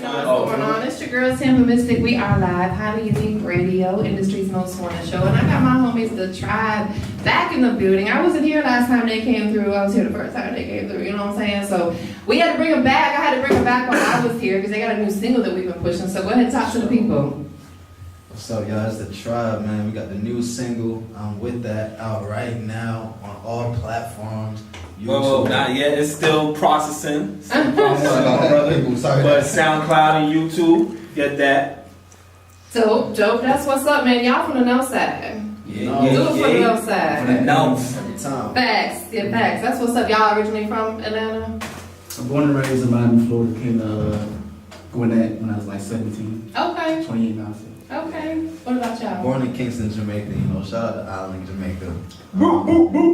what's going on. It's your girl Tampa Mystic. We are live. How do you think radio, industry's most wanted show? And I got my homies, Datribe, back in the building. I wasn't here last time they came through. I was here the first time they came through. You know what I'm saying? So we had to bring them back. I had to bring them back when I was here because they got a new single that we've been pushing. So go ahead and talk to the people. What's up, y'all? It's Datribe, man. We got the new single With That out right now on all platforms. Well, not yet. It's still processing. Sorry. But SoundCloud and YouTube, get that. Dope. That's what's up, man. Y'all from the north side. Do it from the north side. From the north. Facts. Yeah, facts. That's what's up. Y'all originally from Atlanta? I'm born and raised in Miami, Florida. Came to Gwinnett when I was like 17. Okay. 28 now. Okay. What about y'all? Born in Kingston, Jamaica. You know, shout out to Island, Jamaica.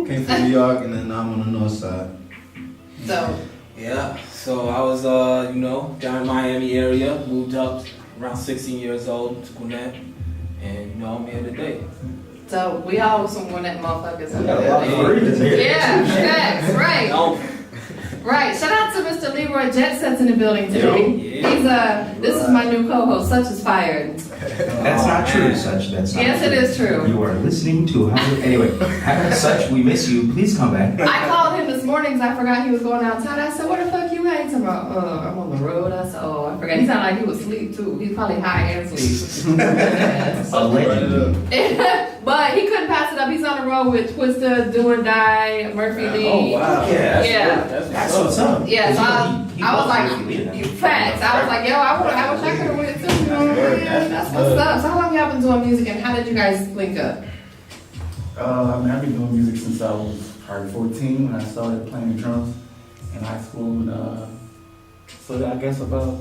Came from New York, and then now I'm on the north side. So. Yeah. So I was, down in Miami area. Moved up around 16 years old to Gwinnett, and I'm here today. So we all some Gwinnett motherfuckers in there. Yeah, facts, right. Right. Shout out to Mr. Leeroy Jestset's in the building today. Yeah. This is my new co-host. Such is fired. That's not true, Such. That's not yes, true. it is true. You are listening to anyway. Such, we miss you. Please come back. I called him this morning because I forgot he was going outside. I said, "Where the fuck you at?" He said, I'm on the road. I said, "Oh, I forgot." He sounded like he was asleep too. He's probably high and asleep. But he couldn't pass it up. He's on the road with Twista, Do or Die, Murphy Lee. Oh wow! Yeah, That's what's up. Yeah, so I was like, you facts. I was like, yo, I wish I could have went too. You know what I mean? That's what's up. So how long y'all been doing music, and how did you guys link up? I've been doing music since I was probably 14 when I started playing drums in high school. And, so I guess about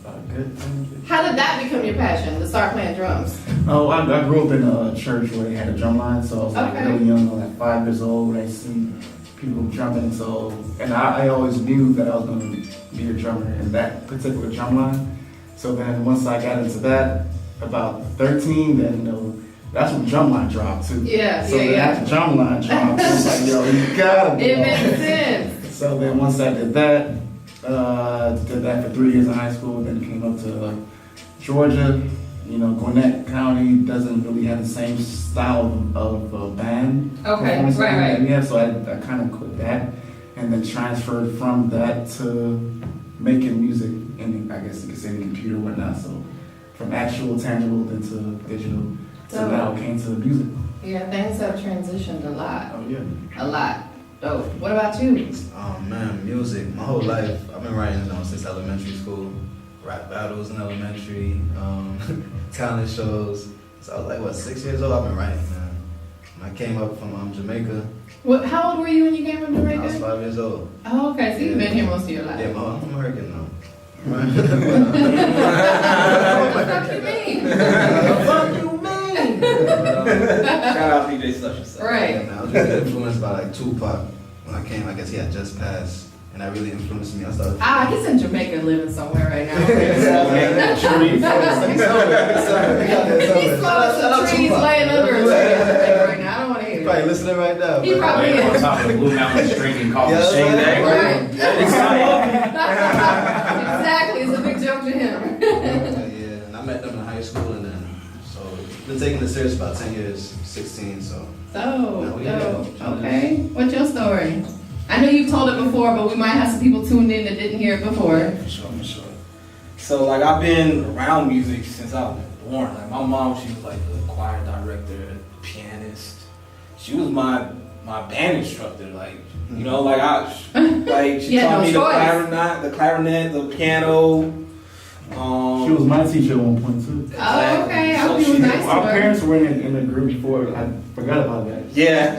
a good 10. How did that become your passion, to start playing drums? Oh, I grew up in a church where they had a drum line, so I was like really young, like 5 years old. I see people drumming, and I always knew that I was going to be a drummer in that particular drum line. So then once I got into that, about 13, then that's when drumline dropped too. Yeah, so that drumline dropped. I was like, yo, you gotta be. It makes sense. So then once I did that for 3 years in high school, then came up to Georgia. Gwinnett County doesn't really have the same style of band. Okay, right. Yeah, so I kind of quit that and then transferred from that to making music in, I guess you could say, the computer and whatnot. So from actual tangible into digital. So now it came to the music. Yeah, things have transitioned a lot. Oh yeah. A lot. Oh, what about you? Oh man, music. My whole life, I've been writing since elementary school. Rap battles in elementary, talent shows. So I was like, 6 years old? I've been writing, man. When I came up from Jamaica. How old were you when you came from Jamaica? I was 5 years old. Oh, okay. So you've been here most of your life. Yeah, I'm American now. What the fuck you mean? Shout out DJ Such. Right. Yeah, man, I was really influenced by Tupac. When I came, I guess he had just passed. And that really influenced me. I started. He's in Jamaica living somewhere right now. He's some trees laying under a tree in Jamaica right now. I don't want to hear He's probably it. listening right now. He probably is. On top of the Blue Mountains drinking coffee. Right. Exactly. It's a big joke to him. Yeah, and I met them in high school, and then been taking this serious about 10 years, 16. So. Okay. What's your story? I know you've told it before, but we might have some people tuned in that didn't hear it before. For sure. So I've been around music since I was born. My mom, she was the choir director, pianist. She was my band instructor. She taught me the clarinet, the piano. She was my teacher at one point too. Oh, okay. I hope you was nice to Our her. parents were in the group before. I forgot about that. Yeah.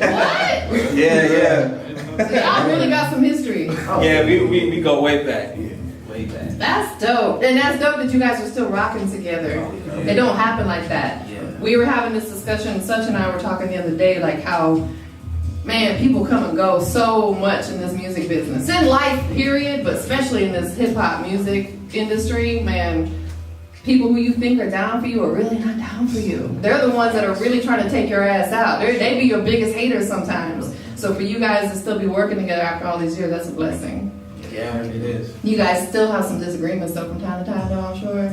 What? Yeah. So y'all really got some history. Yeah, we go way back. Yeah, way back. That's dope. And that's dope that you guys are still rocking together. It don't happen like that. Yeah. We were having this discussion, Such and I were talking the other day, how, man, people come and go so much in this music business. In life, period, but especially in this hip-hop music industry, man, people who you think are down for you are really not down for you. They're the ones that are really trying to take your ass out. They be your biggest haters sometimes. So for you guys to still be working together after all these years, that's a blessing. Yeah, it is. You guys still have some disagreements though from time to time, though, I'm sure.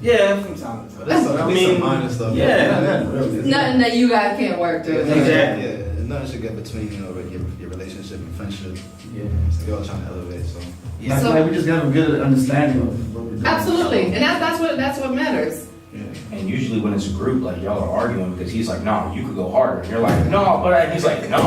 Yeah, from time to time. There's some minor stuff. Yeah. Nothing that you guys can't work through. Exactly. Yeah, nothing should get between, you know, your relationship and friendship. Yeah. So you're all trying to elevate, so. Yeah. So- Like we just have a good understanding of what we're doing. Absolutely, and that's what matters. And usually when it's a group, like y'all are arguing because he's like, "No, you could go harder." And you're like, "No," but he's like, "No."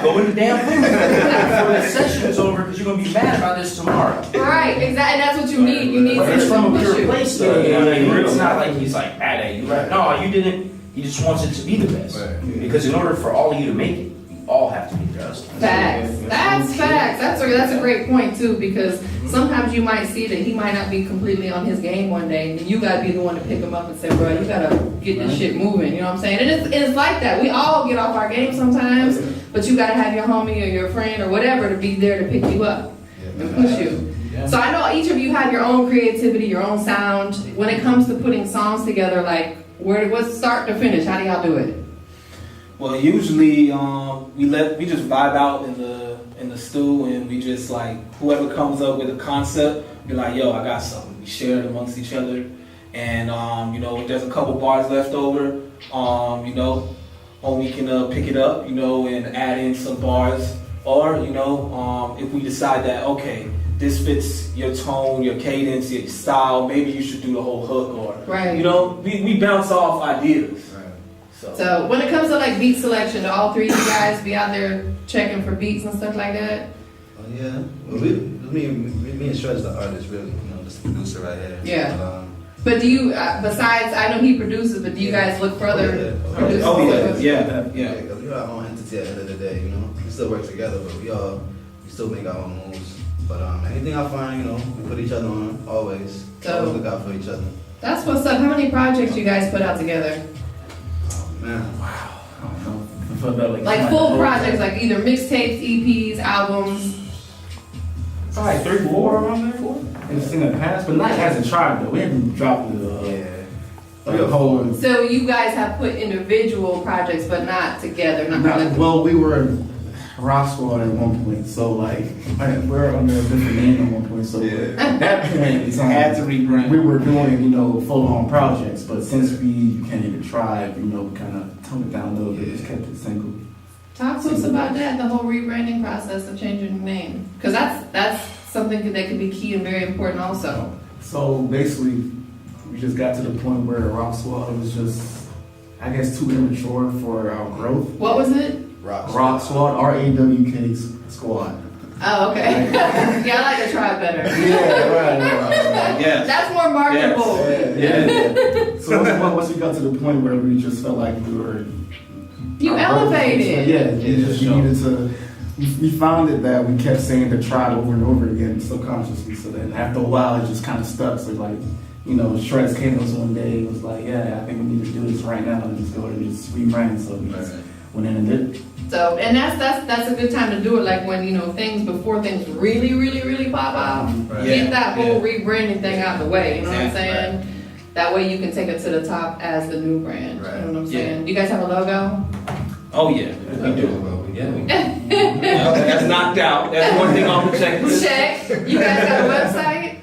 Go in the damn room before the session is over because you're gonna be mad about this tomorrow. Right, exactly, and that's what you need. You need But it's from a pure issue. place though. You know what I mean? It's not like he's like mad at you. Right? No, you didn't. He just wants it to be the best. Right. Because in order for all of you to make it, you all have to be just. Facts. That's facts. That's a great point too, because sometimes you might see that he might not be completely on his game one day, and you gotta be the one to pick him up and say, "Bro, you gotta get this shit moving." You know what I'm saying? And it's like that. We all get off our game sometimes, but you gotta have your homie or your friend or whatever to be there to pick you up and push you. Yeah. So I know each of you have your own creativity, your own sound. When it comes to putting songs together, like what's start to finish? How do y'all do it? Well, usually we just vibe out in the stew, and we just like whoever comes up with a concept, be like, "Yo, I got something." We share it amongst each other, and you know, if there's a couple bars left over, you know, homie can pick it up, you know, and add in some bars, or you know, if we decide that okay, this fits your tone, your cadence, your style, maybe you should do the whole hook, or Right. you know, we bounce off ideas. So when it comes to like beat selection, do all three of you guys be out there checking for beats and stuff like that? Oh yeah. Well, me and Shredz the artist, really. You know, just the producer right here. Yeah. But, But do you, besides, I know he produces, but do you guys look for other producers? Oh that- yeah. Because we're our own entity at the end of the day, you know. We still work together, but we still make our own moves. But anything I find, you know, we put each other on, always. So- Always look out for each other. That's what's up. How many projects you guys put out together? Oh, man. I don't know. I feel that, Like full projects, like either mixtapes, EPs, albums? Probably 3, 4 around there. 4. It's in the past, but not as a tribe though. We haven't dropped the whole. So you guys have put individual projects, but not together, not collectively? Well, we were Rock Squad at one point, so like we're under a different name at one point. So at that point, Had to rebrand. we were doing full-on projects, but since we became a tribe, we kind of toned it down a little bit, just kept it single. Talk to us about that, the whole rebranding process of changing the name. Because that's something that could be key and very important also. So basically, we just got to the point where Rock Squad was just, I guess, too immature for our growth. What was it? Rock Squad, RAWK Squad. Oh, okay. Yeah, I like the tribe better. Yeah, right. Yes. That's more marketable. Yeah. So once we got to the point where we just felt like we were... You elevated. Yeah, we needed to... We found it that we kept saying the tribe over and over again subconsciously. So then after a while, it just kind of stuck. So like, Shredz came to us one day and was like, "Yeah, I think we need to do this right now and just go and just rebrand." So we just went in and did it. So, and that's a good time to do it, like when, before things really, really, really pop off, get that whole rebranding thing out the way, you know what I'm saying? Right. That way you can take it to the top as the new brand, Right. you know what I'm saying? Do you guys have a logo? Oh yeah, we do. Yeah, we That's knocked out. That's one thing on the checklist. Check. You guys got a website?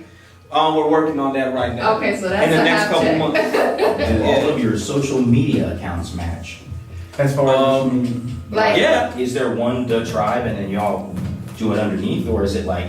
We're working on that right now. Okay, so that's in the a next half couple check. months. Do all of your social media accounts match? As far as Like, Yeah. Is there one Datribe and then y'all do it underneath, or is it like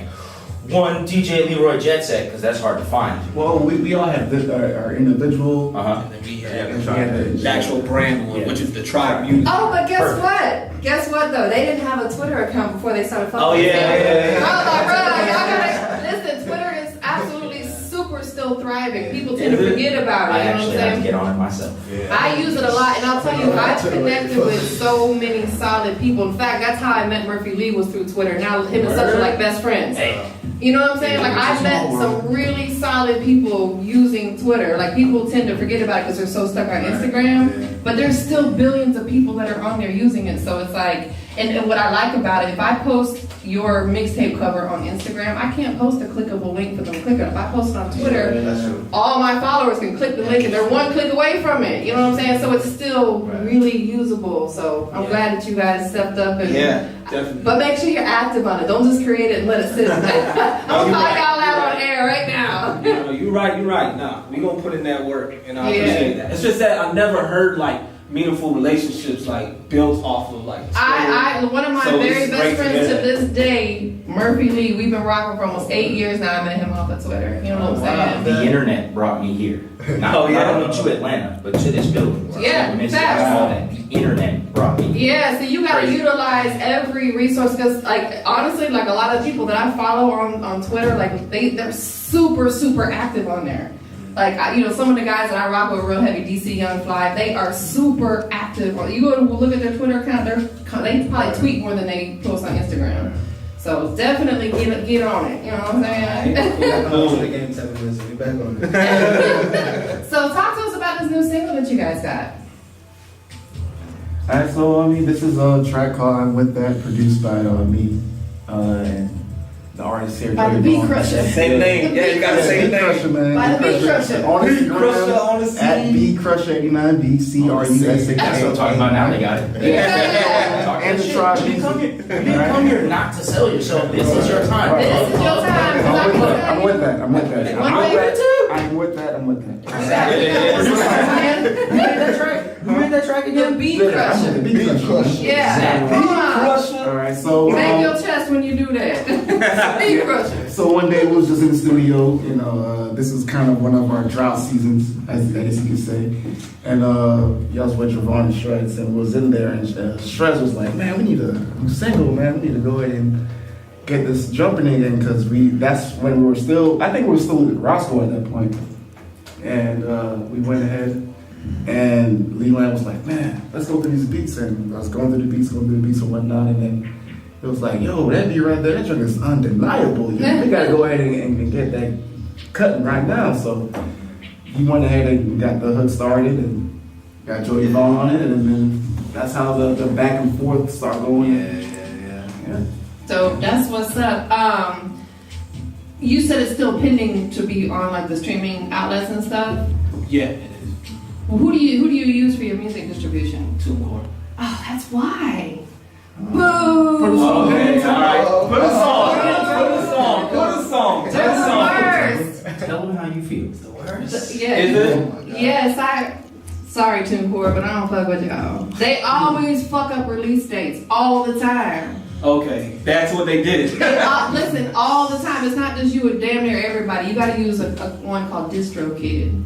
one DJ Leeroy Jestset? Because that's hard to find. well, we all have our individual. Uh huh. And then we Yeah, have the actual brand one, which is the Tribe Music. oh, but guess Perfect. what? Guess what though? They didn't have a Twitter account before they started fucking. Oh, yeah, I was like, bro, yeah. y'all gotta listen. Twitter is absolutely super still thriving. People tend to forget about it. I You know what actually I'm have to saying? get on it myself. I use it a lot, and I'll tell you, I've connected with so many solid people. In fact, that's how I met Murphy Lee, was through Twitter. Now him and Such are like best friends. Hey. You know what I'm saying? Like I've met some really solid people using Twitter. Like people tend to forget about it because they're so stuck on Instagram, but there's still billions of people that are on there using it. So it's like, and what I like about it, if I post your mixtape cover on Instagram, I can't post a clickable link for them to click on. If I post it on Twitter, That's true. all my followers can click the link and they're one click away from it. You know what I'm saying? So it's still really usable. So I'm glad that you guys stepped up and Definitely. But make sure you're active on it. Don't just create it and let it sit. I'm gonna call y'all out on air right now. You know, you're right. Nah, we gonna put in that work, and I appreciate that. It's just that I never heard like meaningful relationships like built off of like. One of my very best friends to this day, Murphy Lee. We've been rocking for almost 8 years now. I met him off of Twitter. You know what I'm saying? The internet brought me here. Not only to Atlanta, but to this building. Yeah, facts. The internet brought me here. Yeah, so you gotta utilize every resource because, like, honestly, like a lot of people that I follow on Twitter, like they're super active on there. Like, some of the guys that I rock with real heavy, DC Young Fly, they are super active. You go to look at their Twitter account, they probably tweet more than they post on Instagram. So definitely get on it. You know what I'm saying? The game 7 minutes. We'll be back on it. So talk to us about this new single that you guys got. Alright, so this is a track called "I'm With That," produced by me and the artist here. By the Beat Crusha. Same name. Yeah, you got the same Beat name. Crusha, man. By the Beat Crusha. On Beat Crusha on the Instagram scene. at Beat Crusha 89 BCRUSA. That's what I'm talking about now. They got it. Yeah. And the tribe. You didn't come here not to sell yourself. This is your time. This is your time. I'm with that. One way or two. I'm with that. Exactly. Who made that track The again? Beat Crusha. Beat Crusha. Yeah. Come on. All right, so Bang your chest when you do that. Beat Crusha. so one day we was just in the studio. This was kind of one of our drought seasons, as you could say. And y'all was with Javon and Shredz, and we was in there, and Shredz was like, "Man, we need a new single, man. We need to go ahead and get this jumping again, because that's when we were still. I think we were still with Roscoe at that point." And we went ahead. And Leeroy was like, "Man, let's go through these beats." And I was going through the beats and whatnot. And then it was like, "Yo, that beat right there, that joint is undeniable. We gotta go ahead and get that cutting right now." So he went ahead and got the hook started and got Joey Long on it. And then that's how the back and forth started going. Yeah. So that's what's up. You said it's still pending to be on like the streaming outlets and stuff. Yeah, it is. Well, who do you use for your music distribution? TuneCore. Oh, that's why. Boo! Okay, all right. Put a song. They're the worst. Tell them how you feel. It's the worst. Yeah. Is it? Yes, sorry, TuneCore, but I don't fuck with y'all. They always fuck up release dates all the time. Okay, that's what they did. Listen, all the time. It's not just you, it's damn near everybody. You gotta use a one called DistroKid.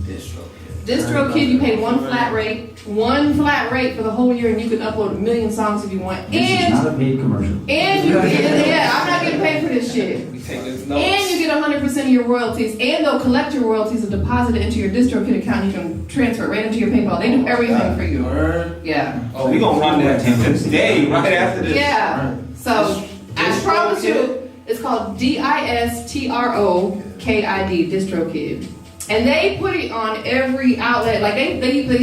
DistroKid, you pay one flat rate for the whole year, and you can upload 1 million songs if you want. This is not a paid commercial. And you get, I'm not getting paid for this shit. We take this notes. And you get 100% of your royalties, and they'll collect your royalties and deposit it into your DistroKid account. You can transfer it right into your PayPal. They do everything for you. Yeah. Oh, we gonna run that today, right after this. Yeah. So I promise you, it's called DISTROKID, DistroKid. And they put it on every outlet. Like they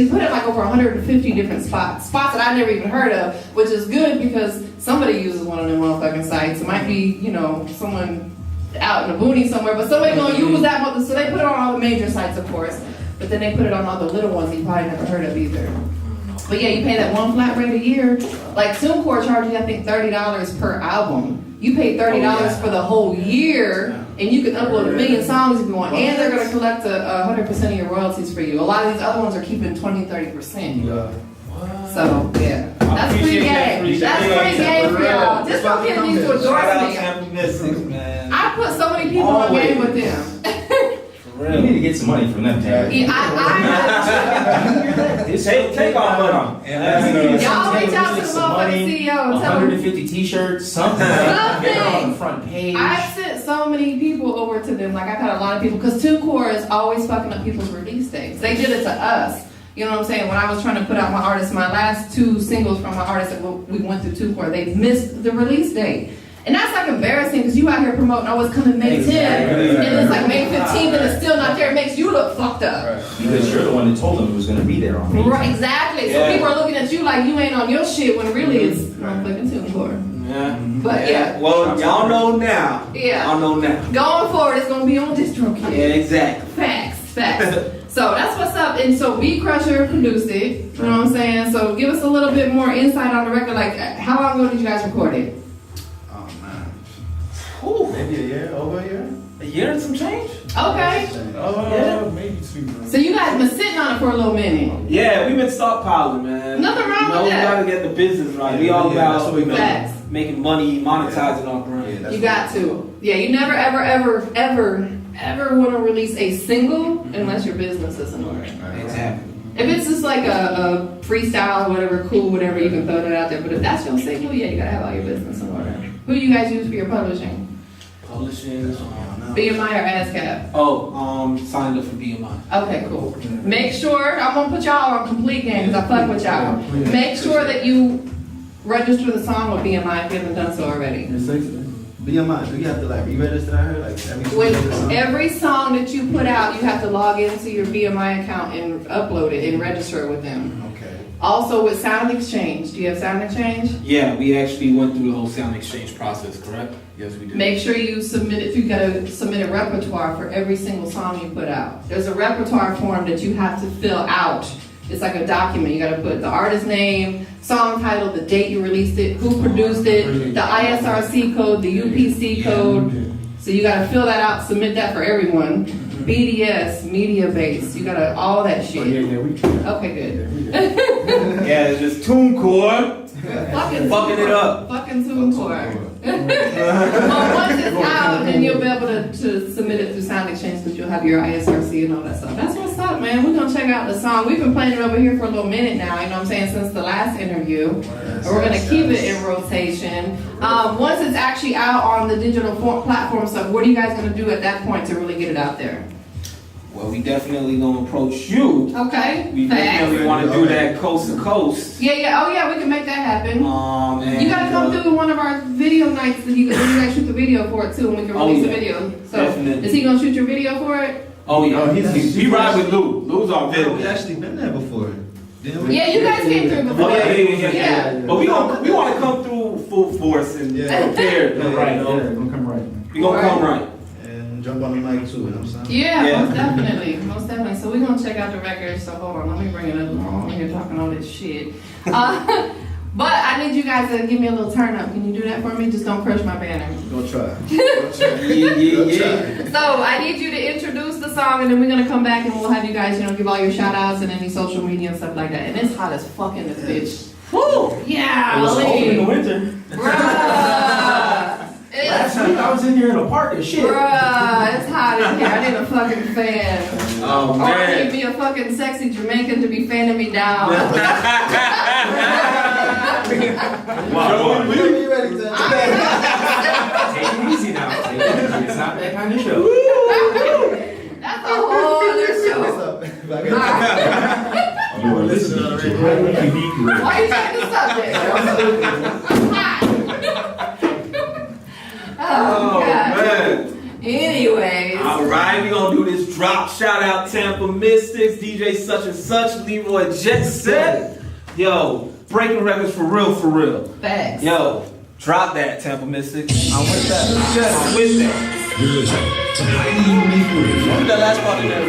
put it like over 150 different spots that I never even heard of, which is good because somebody uses one of them motherfucking sites. It might be, someone out in the boonies somewhere, but somebody gonna use that one. So they put it on all the major sites, of course, but then they put it on all the little ones that you probably never heard of either. But yeah, you pay that one flat rate a year. Like TuneCore charges you, I think, $30 per album. You pay $30 for the whole year, and you can upload 1 million songs if you want, and they're going to collect 100% of your royalties for you. A lot of these other ones are keeping 20-30%. So yeah, that's free game. That's free game for y'all. DistroKid needs to Shout out endorse me. Tampa Mystic, man. I put so many people on game with them. You need to get some money from them, Terry. Take our money. Y'all reach out to the motherfucking CEO and tell them 150 t-shirts, something. Get on the front page. I've sent so many people over to them. Like I've had a lot of people, because TuneCore is always fucking up people's release dates. They did it to us. You know what I'm saying? When I was trying to put out my artists, my last 2 singles from my artists that we went through TuneCore, they missed the release date. And that's like embarrassing because you out here promoting, oh, it's coming May 10th, and it's like May 15th, and it's still not there. It makes you look fucked up. Because you're the one that told them it was going to be there on May 10th. Right, exactly. So people are looking at you like you ain't on your shit when really it's motherfucking TuneCore. Yeah. But yeah. Well, y'all know now. Yeah. Y'all know now. Going forward, it's gonna be on DistroKid. Yeah, exactly. Facts. So that's what's up. And so Beat Crusha produced it. You know what I'm saying? So give us a little bit more insight on the record. Like, how long ago did you guys record it? Whew, Maybe a year, over a year. a year and some change. Okay. Maybe 2 months. So you guys been sitting on it for a little minute. Yeah, we've been stockpiling, man. Nothing wrong with We that. gotta get the business right. We Yeah, all that's about what we Facts. making money, monetizing our Yeah, brand. that's You got to. Yeah, you never, ever want to release a single unless your business is in order. Exactly. If it's just like a freestyle or whatever, cool, whatever, you can throw that out there. But if that's your single, yeah, you gotta have all your business in order. Who do you guys use for your publishing? Publishing. BMI or ASCAP? Signed up for BMI. Okay, cool. Make sure, I'm gonna put y'all on complete game because I fuck with y'all. Make sure that you register the song with BMI if you haven't done so already. It's 60. BMI, do you have to like re-register? I heard like every With every song that you put out, you have to log into your BMI account and upload it and register it with them. Okay. Also with Sound Exchange, do you have Sound Exchange? Yeah, we actually went through the whole sound exchange process, correct? Yes, we did. Make sure you submit it, you gotta submit a repertoire for every single song you put out. There's a repertoire form that you have to fill out. It's like a document. You gotta put the artist name, song title, the date you released it, who produced it, the ISRC code, the UPC code. So you gotta fill that out, submit that for everyone. BDS, media base, you gotta, all that Oh, shit. yeah, we can. Okay, good. Yeah, it's just TuneCore. Fucking it up. Fucking TuneCore. Well, once it's out, then you'll be able to submit it through Sound Exchange because you'll have your ISRC and all that stuff. That's what's up, man. We're gonna check out the song. We've been playing it over here for a little minute now, you know what I'm saying, since the last interview. And we're gonna keep it in rotation. Once it's actually out on the digital platform stuff, what are you guys gonna do at that point to really get it out there? Well, we definitely gonna approach you. Okay. We Facts. definitely want to do that coast to coast. Yeah. Oh yeah, we can make that happen. And, You gotta come through one of our video nights that you guys shoot the video for it too, and we can release the video. So, Definitely. is he gonna shoot your video for it? Oh yeah, Oh, he's- we ride with Lou. Lou's our We video. actually been there before. Didn't we? Yeah, you guys came through before. Oh yeah. Yeah. But we want to come through full force and Yeah. prepared. Yeah, Right. Yeah, gonna come right. We gonna come right. And jump on the mic too, you know what I'm saying? Yeah, Yeah. most definitely, most definitely. So we're gonna check out the record. So hold on, let me bring it up. I'm here talking all this shit. But I need you guys to give me a little turn up. Can you do that for me? Just don't crush my banner. Go try. Yeah. So I need you to introduce the song, and then we're gonna come back and we'll have you guys, give all your shout outs and any social media and stuff like that. And it's hot as fuck in this bitch. Woo! Yeah, It was cold in the Lee. winter. Bruh. Last week I was in here in a park and shit. Bruh, it's hot in here. I need a fucking fan. Oh Or I need man. to be a fucking sexy Jamaican to be fanning me down. Wow, We be ready to. take it easy now. Take it easy. It's not that kind of show. That's a whole other What's show. up? You are listening to Highly Unique Radio. Why you changing the subject? I'm hot. Oh, God. man. Anyways. All right, we gonna do this drop. Shout out Tampa Mystics, DJ such and such, Leeroy Jestset. Yo, breaking records for real, for real. Facts. Yo, drop that Tampa Mystics. I'm with that. I'm with that. You're listening to Highly Unique Radio. What was that last part of that?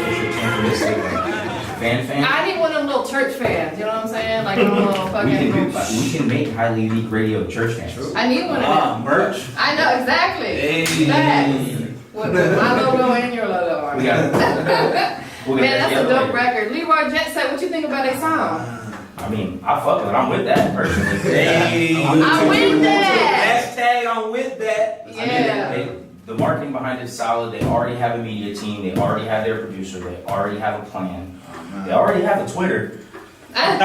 Fan. I need one of them little church fans, you know what I'm saying? Like a little fucking. We can make highly unique radio church fans. I need one of them. Merch. I know, exactly. Hey. Facts. With my logo and your logo on We it. got we'll Man, get that's that a the other dope way. record. Leeroy Jestset, what you think about that song? I mean, I fuck with it. I'm with that personally. Hey. I'm with that. Hashtag I'm with that. Yeah. The marketing behind it is solid. They already have a media team. They already have their producer. They already have a plan. They already have a Twitter. Word. They're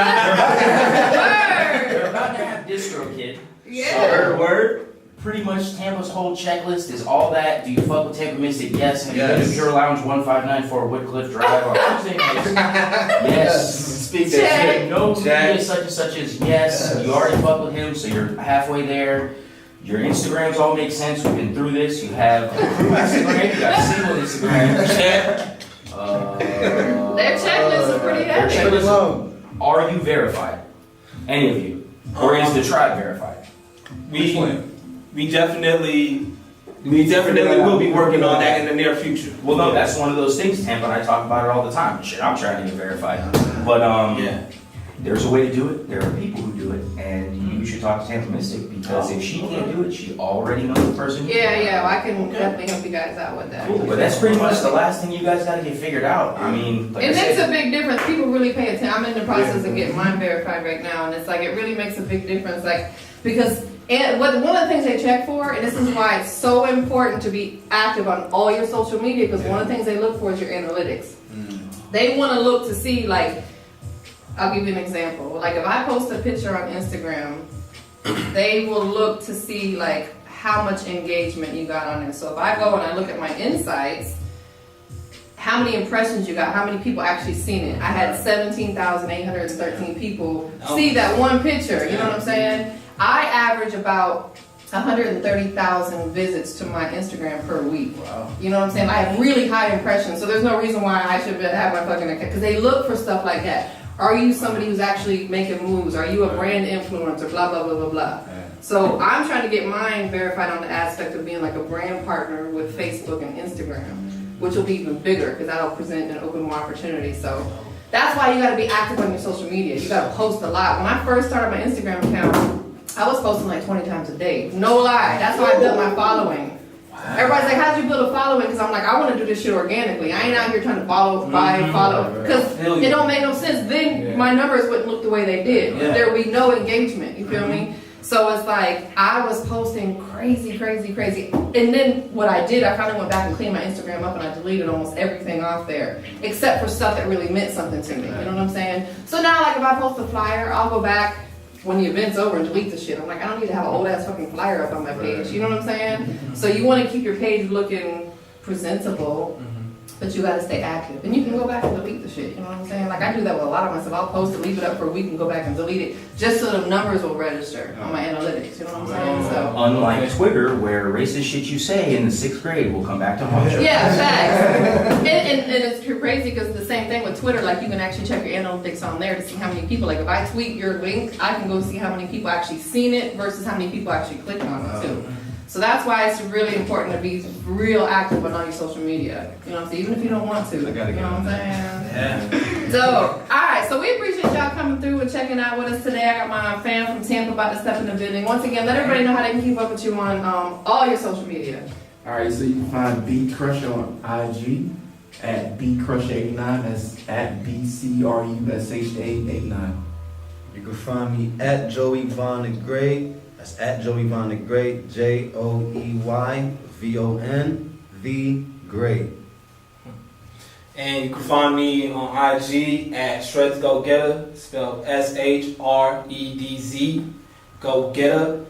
about to have DistroKid. Yeah. Word. Pretty much Tampa's whole checklist is all that. Do you fuck with Tampa Mystic? Yes. Have you been Yes. to Pure Lounge 1594 Woodcliff Drive on Tuesday nights? Yes. Speak Check. that shit. No Check. media such and such as yes. You already fuck with him, so you're halfway there. Your Instagrams all make sense. We've been through this. You have a crew Instagram. You got a single Instagram. Check. Their checklist is pretty Their heavy. checklist. Are you verified? Any of you? Or is the tribe verified? We definitely will be working on that in the near future. Well, no, that's one of those things. Tampa and I talk about it all the time. Shit, I'm trying to get verified. But Yeah. there's a way to do it. There are people who do it, and you should talk to Tampa Mystic because if she can't do it, she already knows the person. Yeah, I can definitely help you guys out with that. Cool, but that's pretty much the last thing you guys got to get figured out. I mean, like It I makes said, a big difference. People really pay attention. I'm in the process of getting mine verified right now, and it's like it really makes a big difference. Like because one of the things they check for, and this is why it's so important to be active on all your social media, because one of the things they look for is your analytics. They want to look to see, like, I'll give you an example. Like if I post a picture on Instagram, they will look to see like how much engagement you got on there. So if I go and I look at my insights, how many impressions you got, how many people actually seen it. I had 17,813 people see that one picture, you know what I'm saying? I average about 130,000 visits to my Instagram per week. Wow. You know what I'm saying? I have really high impressions, so there's no reason why I should have my fucking account, because they look for stuff like that. Are you somebody who's actually making moves? Are you a brand influencer? Blah, blah, blah, blah, blah. So I'm trying to get mine verified on the aspect of being like a brand partner with Facebook and Instagram, which will be even bigger because that'll present and open more opportunities. So that's why you got to be active on your social media. You got to post a lot. When I first started my Instagram account, I was posting like 20 times a day. No lie. That's how I built my following. Everybody's like, how'd you build a following? Because I'm like, I want to do this shit organically. I ain't out here trying to follow. Because it don't make no sense. Then my numbers wouldn't look the way they did. There would be no engagement. You feel me? So it's like, I was posting crazy. And then what I did, I finally went back and cleaned my Instagram up and I deleted almost everything off there. Except for stuff that really meant something to me. You know what I'm saying? So now, like, if I post a flyer, I'll go back when the event's over and delete the shit. I'm like, I don't need to have an old ass fucking flyer up on my page. You know what I'm saying? So you want to keep your page looking presentable, but you got to stay active. And you can go back and delete the shit. You know what I'm saying? Like I do that with a lot of myself. I'll post it, leave it up for a week and go back and delete it just so the numbers will register on my analytics. You know what I'm saying? So unlike Twitter, where racist shit you say in the 6th grade will come back to haunt you. yeah, facts. and it's crazy because the same thing with Twitter. Like you can actually check your analytics on there to see how many people. Like if I tweet your link, I can go see how many people actually seen it versus how many people actually clicked on it too. So that's why it's really important to be real active on all your social media. You know what I'm saying? Even if you don't want to. You know what I'm saying? Yeah. So, alright, so we appreciate y'all coming through and checking out with us today. I got my fan from Tampa about to step in the building. Once again, let everybody know how they can keep up with you on all your social media. Alright, so you can find Beat Crusha on IG at BeatCrusha89. That's at BCRUSHA89. You can find me at Joey Von the Great. That's at Joey Von the Great, JOEYVON the Great. And you can find me on IG at Shredz Go Getta, spelled SHREDZ, Go Getta,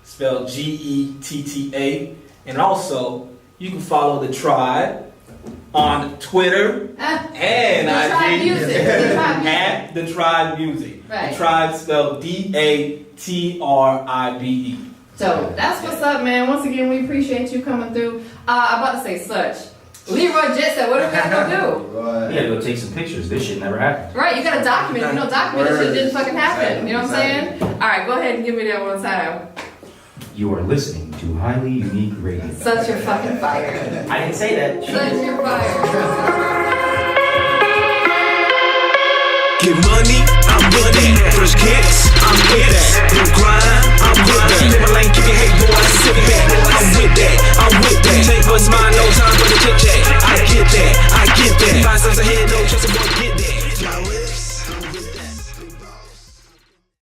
spelled GETTA. And also, you can follow the Tribe on Twitter and Datribe IG Music. at Datribemusic. Right. The Tribe spelled DATRIBE. So that's what's up, man. Once again, we appreciate you coming through. I'm about to say such. Leeroy Jestset, what do we gotta go do? Right. You gotta go take some pictures. This shit never happened. Right, you gotta document. You know, document this shit didn't fucking happen. You know what I'm saying? Alright, go ahead and give me that one time. You are listening to Highly Unique Radio. Such your fucking fire. I didn't say that. Such your fire. Get money, I'm with that. Fresh kicks, I'm with that. The grind,